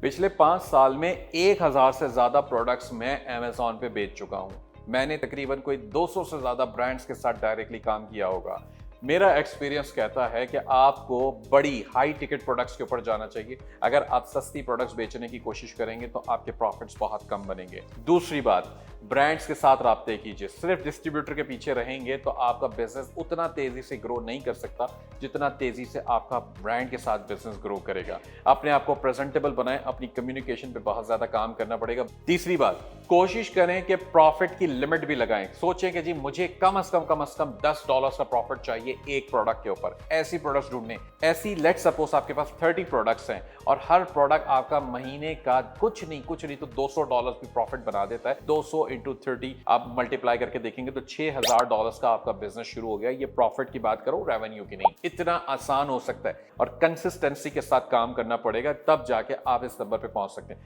पिछले 5 साल में 1000 से ज़्यादा प्रोडक्ट्स मैं अमेज़न पे बेच चुका हूँ। मैंने तकरीबन कोई 200 से ज़्यादा ब्रांड्स के साथ डायरेक्टली काम किया होगा। मेरा एक्सपीरियंस कहता है कि आपको बड़ी हाई टिकट प्रोडक्ट्स के ऊपर जाना चाहिए। अगर आप सस्ती प्रोडक्ट्स बेचने की कोशिश करेंगे तो आपके प्रॉफिट्स बहुत कम बनेंगे। दूसरी बात, ब्रांड्स के साथ राब्ते कीजिए। सिर्फ डिस्ट्रीब्यूटर के पीछे रहेंगे तो आपका बिजनेस उतना तेजी से ग्रो नहीं कर सकता जितना तेजी से आपका ब्रांड के साथ बिजनेस ग्रो करेगा। अपने आप को प्रेजेंटेबल बनाएं, अपनी कम्युनिकेशन पे बहुत ज्यादा काम करना पड़ेगा। तीसरी बात, कोशिश करें कि प्रॉफिट की लिमिट भी लगाएं। सोचें कि जी मुझे कम से कम $10 का प्रॉफिट चाहिए एक प्रोडक्ट के ऊपर। ऐसी प्रोडक्ट्स ढूंढने, ऐसी लेट सपोज आपके पास 30 प्रोडक्ट्स हैं और हर प्रोडक्ट आपका महीने का कुछ नहीं तो $200 भी प्रॉफिट बना देता है। 200 इंटू 30 आप मल्टीप्लाई करके देखेंगे तो $6000 का आपका बिजनेस शुरू हो गया। ये प्रॉफिट की बात करो, रेवेन्यू की नहीं। इतना आसान हो सकता है और कंसिस्टेंसी के साथ काम करना पड़ेगा, तब जाके आप इस नंबर पे पहुंच सकते हैं।